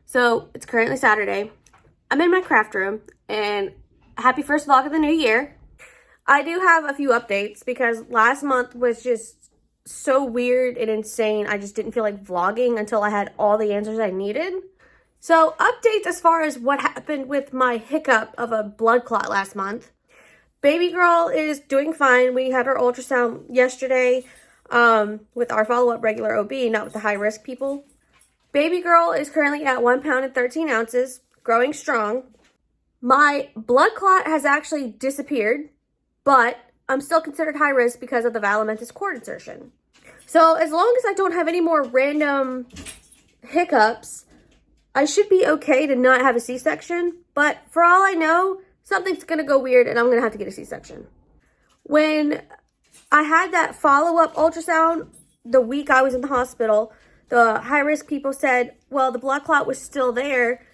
So it's currently Saturday. I'm in my craft room, and happy first vlog of the new year. I do have a few updates because last month was just so weird and insane. I just didn't feel like vlogging until I had all the answers I needed. So updates as far as what happened with my hiccup of a blood clot last month. Baby girl is doing fine. We had our ultrasound yesterday with our follow-up regular OB, not with the high-risk people. Baby girl is currently at 1 pound and 13 ounces, growing strong. My blood clot has actually disappeared, but I'm still considered high risk because of the valimentous cord insertion. So as long as I don't have any more random hiccups, I should be okay to not have a C-section. But for all I know, something's going to go weird and I'm going to have to get a C-section. When I had that follow-up ultrasound the week I was in the hospital, the high-risk people said, well, the blood clot was still there,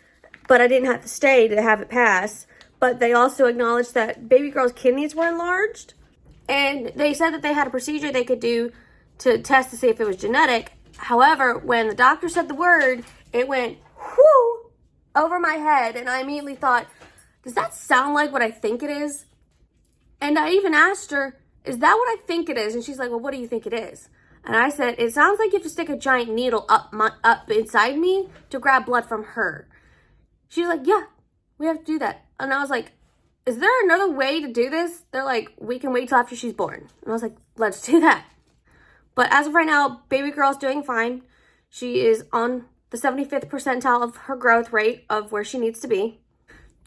but I didn't have to stay to have it pass. But they also acknowledged that baby girl's kidneys were enlarged. And they said that they had a procedure they could do to test to see if it was genetic. However, when the doctor said the word, it went whoo over my head. And I immediately thought, does that sound like what I think it is? And I even asked her, is that what I think it is? And she's like, well, what do you think it is? And I said, it sounds like you have to stick a giant needle up inside me to grab blood from her. She's like, yeah, we have to do that. And I was like, is there another way to do this? They're like, we can wait till after she's born. And I was like, let's do that. But as of right now, baby girl's doing fine. She is on the 75th percentile of her growth rate of where she needs to be.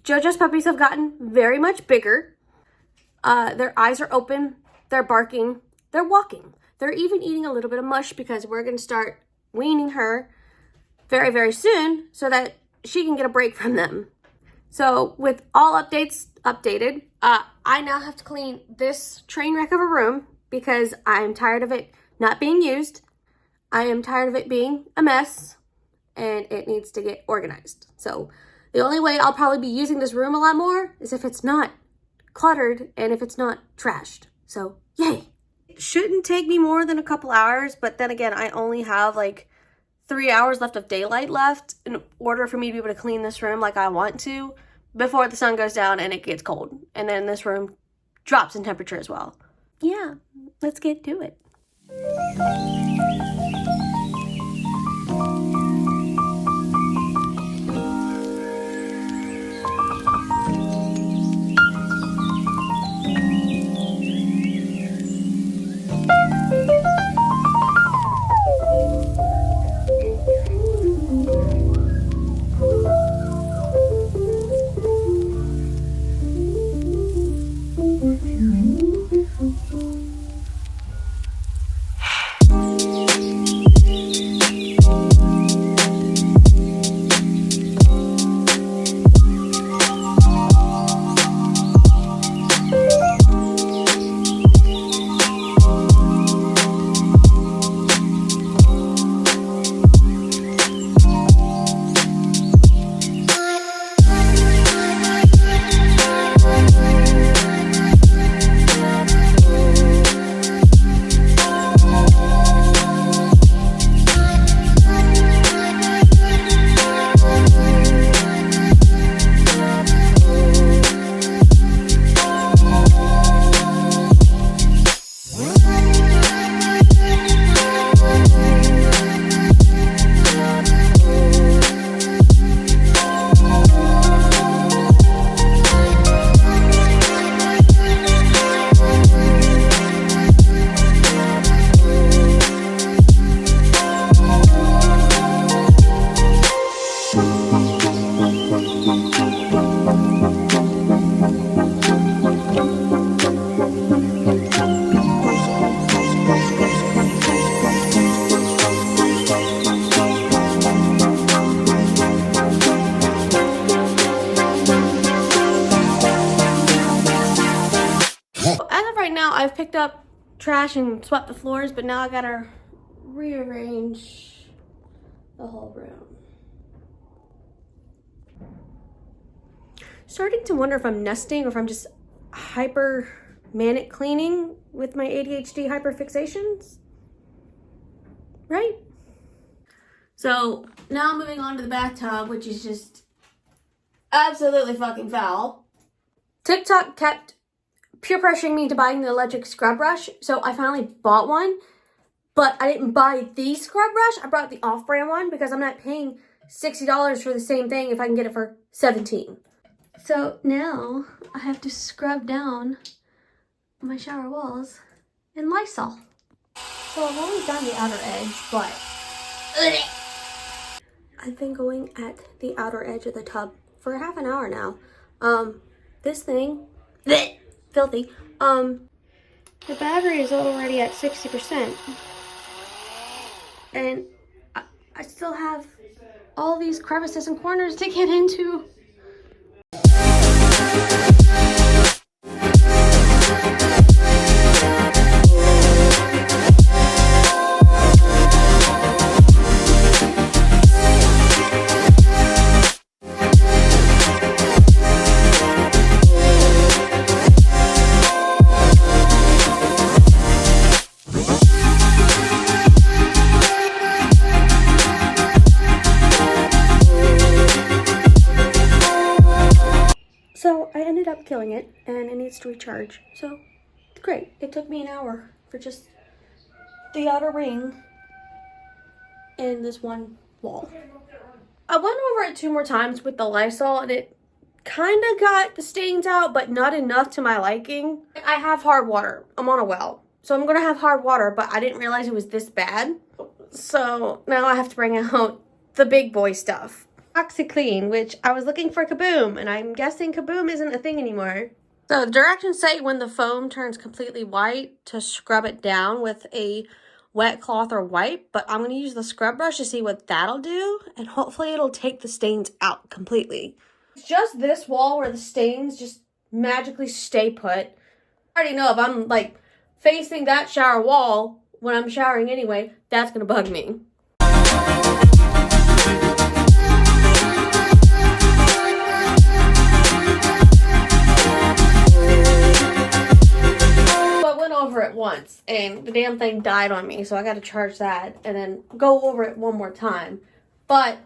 JoJo's puppies have gotten very much bigger. Their eyes are open. They're barking. They're walking. They're even eating a little bit of mush because we're going to start weaning her very, very soon so that she can get a break from them. So with all updates updated, I now have to clean this train wreck of a room because I'm tired of it not being used. I am tired of it being a mess and it needs to get organized. So the only way I'll probably be using this room a lot more is if it's not cluttered and if it's not trashed. So yay. It shouldn't take me more than a couple hours, but then again, I only have like 3 hours left of daylight left in order for me to be able to clean this room like I want to before the sun goes down and it gets cold. And then this room drops in temperature as well. Yeah, let's get to it. I've picked up trash and swept the floors, but now I gotta rearrange the whole room. Starting to wonder if I'm nesting or if I'm just hyper manic cleaning with my ADHD hyperfixations, right? So now I'm moving on to the bathtub, which is just absolutely fucking foul. TikTok kept peer pressuring me into buying the electric scrub brush, so I finally bought one. But I didn't buy the scrub brush. I brought the off-brand one because I'm not paying $60 for the same thing if I can get it for $17. So now I have to scrub down my shower walls in Lysol. So I've only done the outer edge, but I've been going at the outer edge of the tub for half an hour now. This thing, filthy. The battery is already at 60%. And I still have all these crevices and corners to get into. So I ended up killing it, and it needs to recharge. So great. It took me an hour for just the outer ring and this one wall. I went over it 2 more times with the Lysol, and it kind of got the stains out, but not enough to my liking. I have hard water. I'm on a well, so I'm gonna have hard water, but I didn't realize it was this bad. So now I have to bring out the big boy stuff. OxiClean, which I was looking for Kaboom, and I'm guessing Kaboom isn't a thing anymore. So the directions say when the foam turns completely white to scrub it down with a wet cloth or wipe, but I'm going to use the scrub brush to see what that'll do, and hopefully it'll take the stains out completely. It's just this wall where the stains just magically stay put. I already know if I'm like facing that shower wall when I'm showering anyway, that's going to bug me. Over it once and the damn thing died on me, so I got to charge that and then go over it one more time. But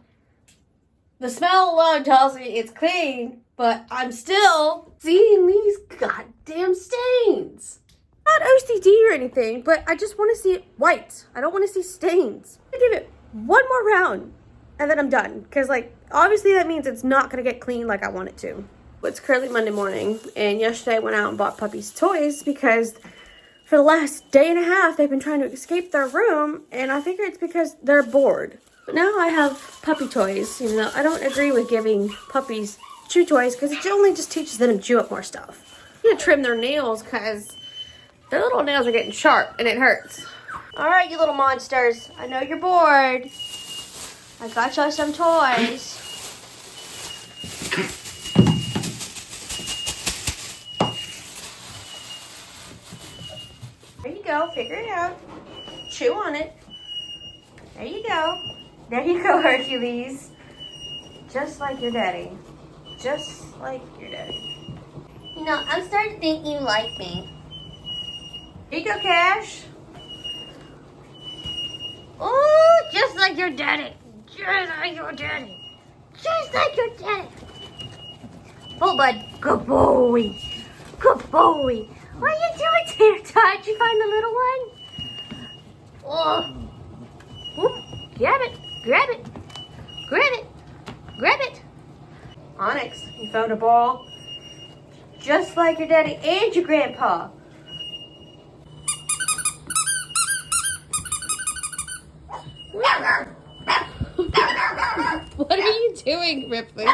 the smell alone tells me it's clean, but I'm still seeing these goddamn stains. Not OCD or anything, but I just want to see it white. I don't want to see stains. I give it one more round and then I'm done, because like obviously that means it's not going to get clean like I want it to. It's currently Monday morning, and yesterday I went out and bought puppies toys because for the last day and a half, they've been trying to escape their room, and I figure it's because they're bored. But now I have puppy toys, even though I don't agree with giving puppies chew toys, because it only just teaches them to chew up more stuff. I'm gonna trim their nails, because their little nails are getting sharp, and it hurts. All right, you little monsters. I know you're bored. I got you some toys. There you go. Figure it out. Chew on it. There you go. There you go, Hercules. Just like your daddy. Just like your daddy. You know, I'm starting to think you like me. Here you go, Cash. Oh, just like your daddy. Just like your daddy. Just like your daddy. Oh, bud. Good boy. Good boy. What are you doing there, Todd? Did you find the little one? Oh. Whoop. Grab it. Grab it. Grab it. Grab it. Onyx, you found a ball. Just like your daddy and your grandpa. What are you doing, Ripley?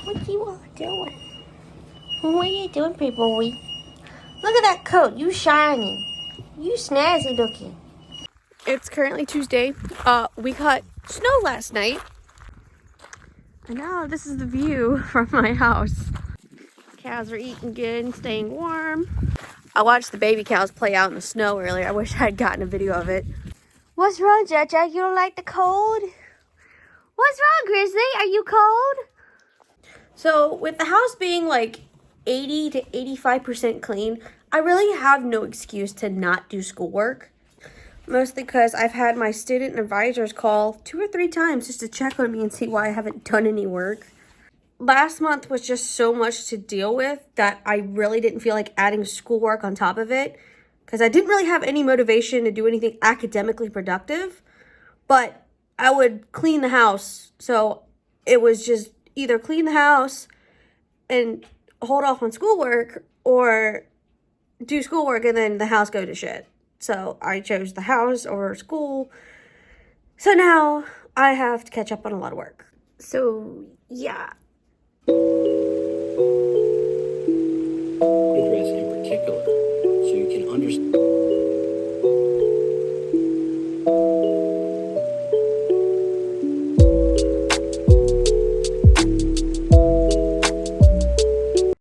What you all doing? What are you doing, people? Look at that coat. You shiny. You snazzy looking. It's currently Tuesday. We caught snow last night. And now this is the view from my house. Cows are eating good and staying warm. I watched the baby cows play out in the snow earlier. I wish I had gotten a video of it. What's wrong, Jack? You don't like the cold? What's wrong, Grizzly? Are you cold? So with the house being like 80 to 85% clean, I really have no excuse to not do schoolwork. Mostly because I've had my student advisors call 2 or 3 times just to check on me and see why I haven't done any work. Last month was just so much to deal with that I really didn't feel like adding schoolwork on top of it because I didn't really have any motivation to do anything academically productive, but I would clean the house. So it was just either clean the house and hold off on schoolwork or do schoolwork and then the house go to shit. So I chose the house over school. So now I have to catch up on a lot of work. So yeah.